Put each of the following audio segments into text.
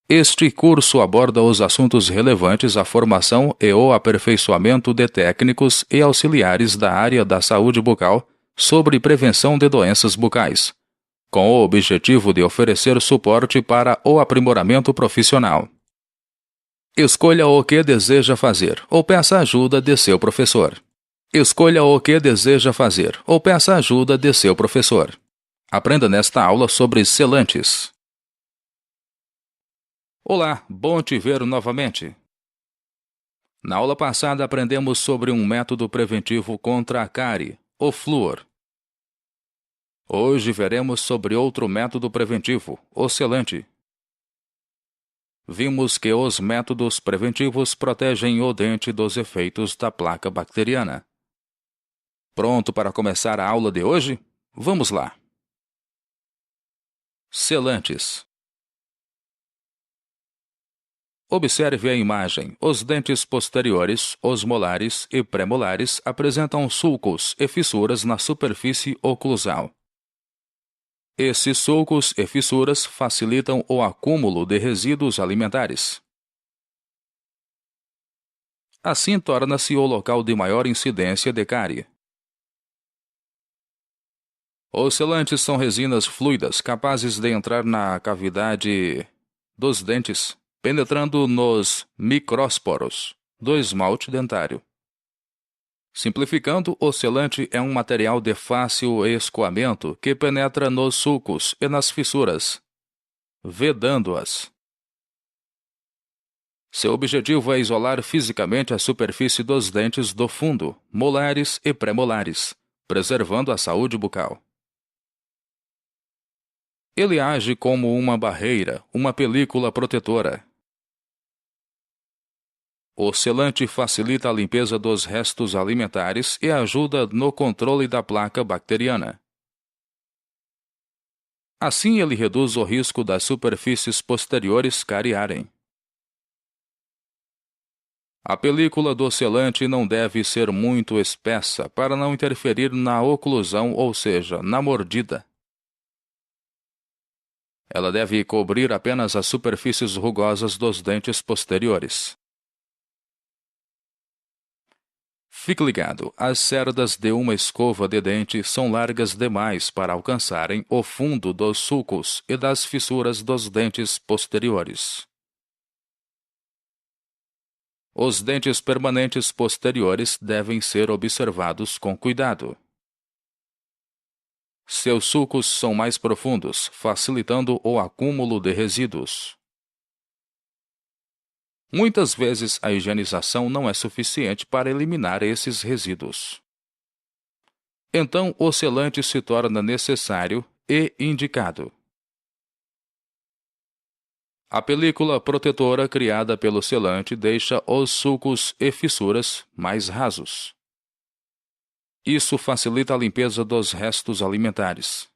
Este curso aborda os assuntos relevantes à formação e o aperfeiçoamento de técnicos e auxiliares da área da saúde bucal sobre prevenção de doenças bucais, com o objetivo de oferecer suporte para o aprimoramento profissional. Escolha o que deseja fazer ou peça ajuda de seu professor. Escolha o que deseja fazer ou peça ajuda de seu professor. Aprenda nesta aula sobre selantes. Olá, bom te ver novamente. Na aula passada aprendemos sobre um método preventivo contra a cárie, o flúor. Hoje veremos sobre outro método preventivo, o selante. Vimos que os métodos preventivos protegem o dente dos efeitos da placa bacteriana. Pronto para começar a aula de hoje? Vamos lá! Selantes. Observe a imagem. Os dentes posteriores, os molares e premolares apresentam sulcos e fissuras na superfície oclusal. Esses sulcos e fissuras facilitam o acúmulo de resíduos alimentares. Assim torna-se o local de maior incidência de cárie. Os selantes são resinas fluidas capazes de entrar na cavidade dos dentes, penetrando nos micrósporos do esmalte dentário. Simplificando, o selante é um material de fácil escoamento que penetra nos sulcos e nas fissuras, vedando-as. Seu objetivo é isolar fisicamente a superfície dos dentes do fundo, molares e premolares, preservando a saúde bucal. Ele age como uma barreira, uma película protetora. O selante facilita a limpeza dos restos alimentares e ajuda no controle da placa bacteriana. Assim, ele reduz o risco das superfícies posteriores cariarem. A película do selante não deve ser muito espessa para não interferir na oclusão, ou seja, na mordida. Ela deve cobrir apenas as superfícies rugosas dos dentes posteriores. Fique ligado, as cerdas de uma escova de dente são largas demais para alcançarem o fundo dos sulcos e das fissuras dos dentes posteriores. Os dentes permanentes posteriores devem ser observados com cuidado. Seus sulcos são mais profundos, facilitando o acúmulo de resíduos. Muitas vezes a higienização não é suficiente para eliminar esses resíduos. Então, o selante se torna necessário e indicado. A película protetora criada pelo selante deixa os sulcos e fissuras mais rasos. Isso facilita a limpeza dos restos alimentares.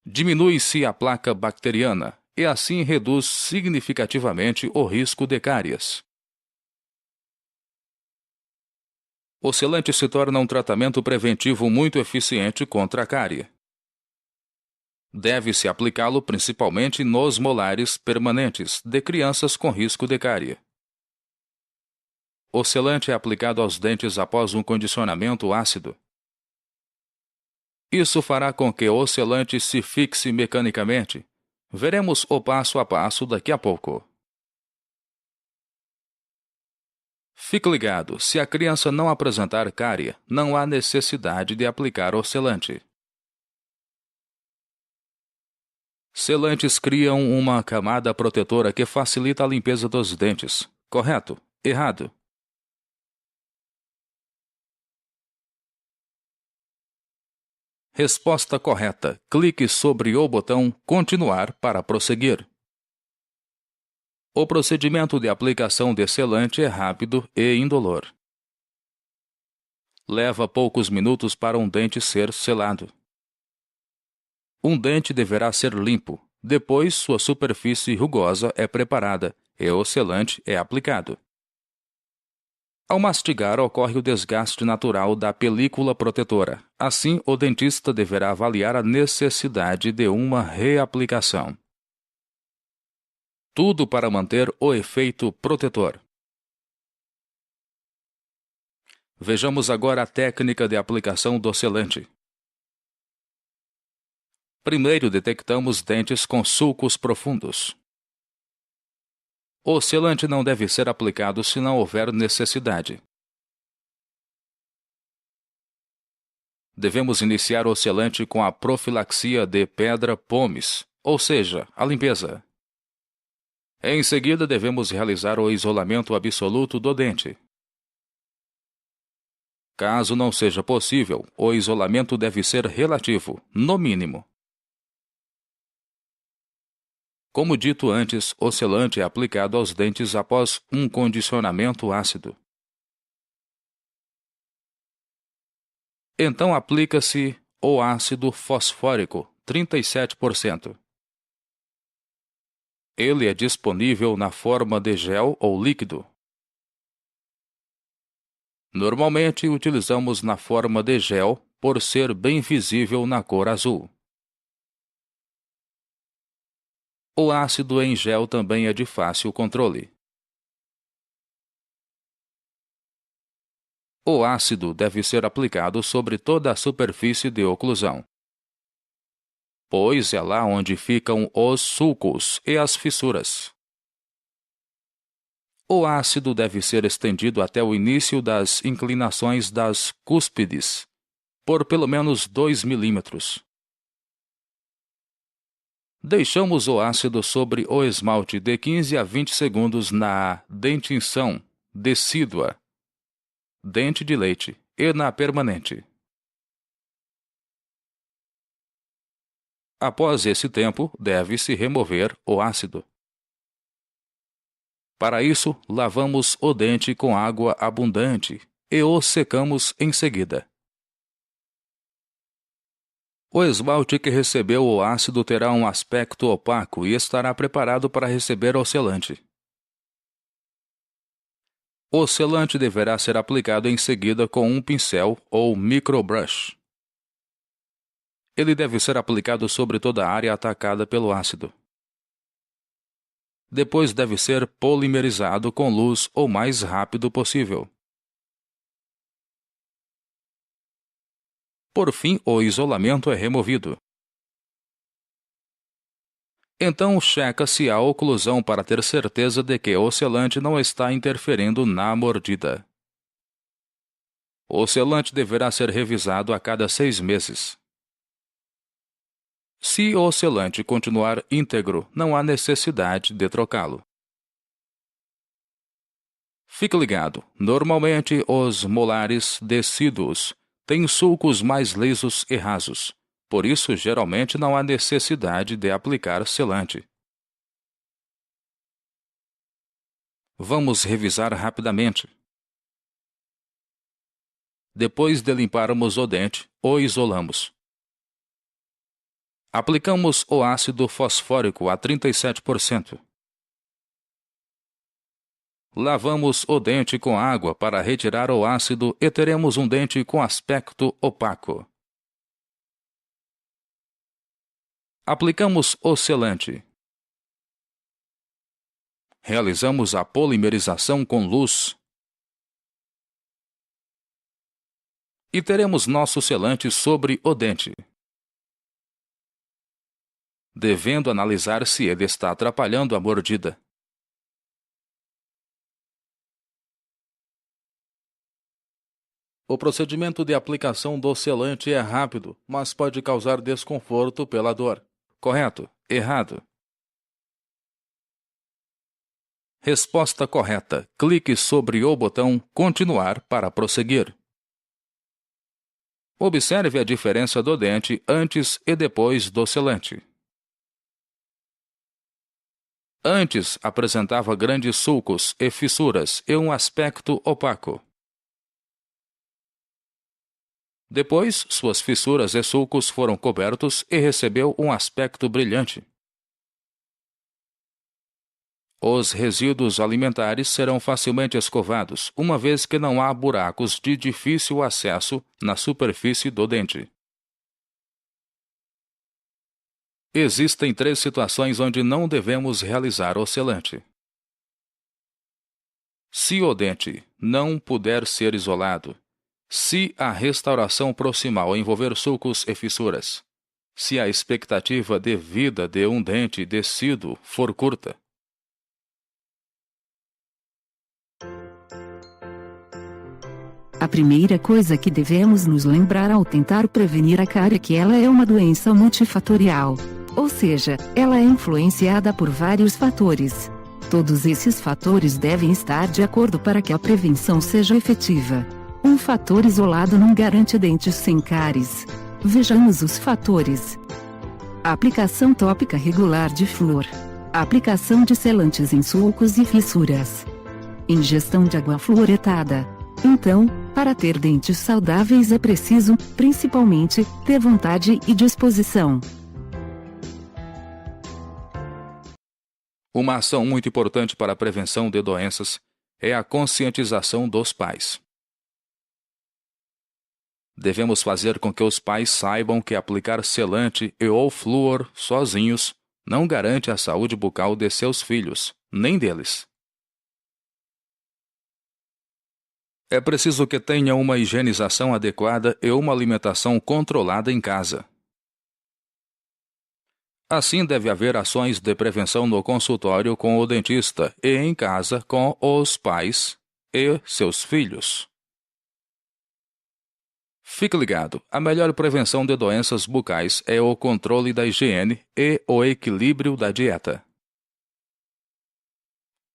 Diminui-se a placa bacteriana e assim reduz significativamente o risco de cáries. O selante se torna um tratamento preventivo muito eficiente contra a cárie. Deve-se aplicá-lo principalmente nos molares permanentes de crianças com risco de cárie. O selante é aplicado aos dentes após um condicionamento ácido. Isso fará com que o selante se fixe mecanicamente. Veremos o passo a passo daqui a pouco. Fique ligado, se a criança não apresentar cárie, não há necessidade de aplicar o selante. Selantes criam uma camada protetora que facilita a limpeza dos dentes. Correto? Errado? Resposta correta. Clique sobre o botão Continuar para prosseguir. O procedimento de aplicação de selante é rápido e indolor. Leva poucos minutos para um dente ser selado. Um dente deverá ser limpo. Depois, sua superfície rugosa é preparada e o selante é aplicado. Ao mastigar, ocorre o desgaste natural da película protetora. Assim, o dentista deverá avaliar a necessidade de uma reaplicação. Tudo para manter o efeito protetor. Vejamos agora a técnica de aplicação do selante. Primeiro detectamos dentes com sulcos profundos. O selante não deve ser aplicado se não houver necessidade. Devemos iniciar o selante com a profilaxia de pedra-pomes, ou seja, a limpeza. Em seguida, devemos realizar o isolamento absoluto do dente. Caso não seja possível, o isolamento deve ser relativo, no mínimo. Como dito antes, o selante é aplicado aos dentes após um condicionamento ácido. Então aplica-se o ácido fosfórico, 37%. Ele é disponível na forma de gel ou líquido. Normalmente utilizamos na forma de gel por ser bem visível na cor azul. O ácido em gel também é de fácil controle. O ácido deve ser aplicado sobre toda a superfície de oclusão, pois é lá onde ficam os sulcos e as fissuras. O ácido deve ser estendido até o início das inclinações das cúspides, por pelo menos 2 milímetros. Deixamos o ácido sobre o esmalte de 15 a 20 segundos na dentição decídua, dente de leite, e na permanente. Após esse tempo, deve-se remover o ácido. Para isso, lavamos o dente com água abundante e o secamos em seguida. O esmalte que recebeu o ácido terá um aspecto opaco e estará preparado para receber o selante. O selante deverá ser aplicado em seguida com um pincel ou microbrush. Ele deve ser aplicado sobre toda a área atacada pelo ácido. Depois deve ser polimerizado com luz o mais rápido possível. Por fim, o isolamento é removido. Então, checa-se a oclusão para ter certeza de que o selante não está interferindo na mordida. O selante deverá ser revisado a cada 6 meses. Se o selante continuar íntegro, não há necessidade de trocá-lo. Fique ligado, normalmente os molares decíduos têm sulcos mais lisos e rasos, por isso geralmente não há necessidade de aplicar selante. Vamos revisar rapidamente. Depois de limparmos o dente, o isolamos. Aplicamos o ácido fosfórico a 37%. Lavamos o dente com água para retirar o ácido e teremos um dente com aspecto opaco. Aplicamos o selante. Realizamos a polimerização com luz. E teremos nosso selante sobre o dente, devendo analisar se ele está atrapalhando a mordida. O procedimento de aplicação do selante é rápido, mas pode causar desconforto pela dor. Correto? Errado? Resposta correta. Clique sobre o botão Continuar para prosseguir. Observe a diferença do dente antes e depois do selante. Antes apresentava grandes sulcos e fissuras e um aspecto opaco. Depois, suas fissuras e sulcos foram cobertos e recebeu um aspecto brilhante. Os resíduos alimentares serão facilmente escovados, uma vez que não há buracos de difícil acesso na superfície do dente. Existem 3 situações onde não devemos realizar o selante. Se o dente não puder ser isolado, se a restauração proximal envolver sulcos e fissuras, se a expectativa de vida de um dente descido for curta. A primeira coisa que devemos nos lembrar ao tentar prevenir a cárie é que ela é uma doença multifatorial. Ou seja, ela é influenciada por vários fatores. Todos esses fatores devem estar de acordo para que a prevenção seja efetiva. Um fator isolado não garante dentes sem cáries. Vejamos os fatores. A aplicação tópica regular de flúor. A aplicação de selantes em sulcos e fissuras. Ingestão de água fluoretada. Então, para ter dentes saudáveis é preciso, principalmente, ter vontade e disposição. Uma ação muito importante para a prevenção de doenças é a conscientização dos pais. Devemos fazer com que os pais saibam que aplicar selante e ou flúor sozinhos não garante a saúde bucal de seus filhos, nem deles. É preciso que tenha uma higienização adequada e uma alimentação controlada em casa. Assim, deve haver ações de prevenção no consultório com o dentista e em casa com os pais e seus filhos. Fique ligado, a melhor prevenção de doenças bucais é o controle da higiene e o equilíbrio da dieta.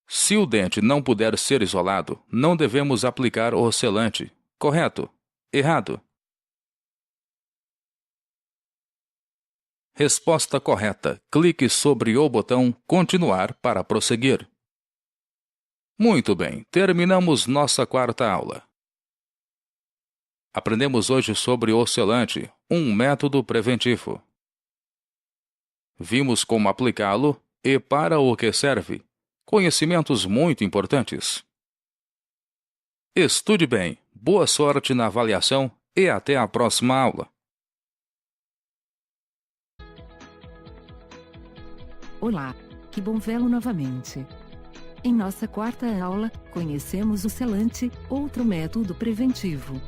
Se o dente não puder ser isolado, não devemos aplicar o selante. Correto? Errado? Resposta correta. Clique sobre o botão Continuar para prosseguir. Muito bem, terminamos nossa 4ª aula. Aprendemos hoje sobre o selante, um método preventivo. Vimos como aplicá-lo e para o que serve. Conhecimentos muito importantes. Estude bem, boa sorte na avaliação e até a próxima aula. Olá, que bom vê-lo novamente. Em nossa 4ª aula, conhecemos o selante, outro método preventivo.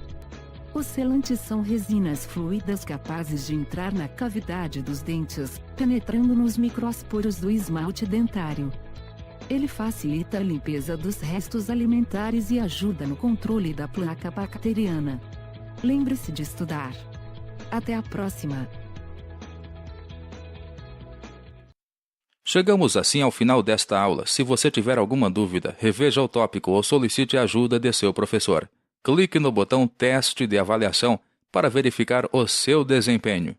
Os selantes são resinas fluidas capazes de entrar na cavidade dos dentes, penetrando nos microsporos do esmalte dentário. Ele facilita a limpeza dos restos alimentares e ajuda no controle da placa bacteriana. Lembre-se de estudar. Até a próxima! Chegamos assim ao final desta aula. Se você tiver alguma dúvida, reveja o tópico ou solicite a ajuda de seu professor. Clique no botão Teste de avaliação para verificar o seu desempenho.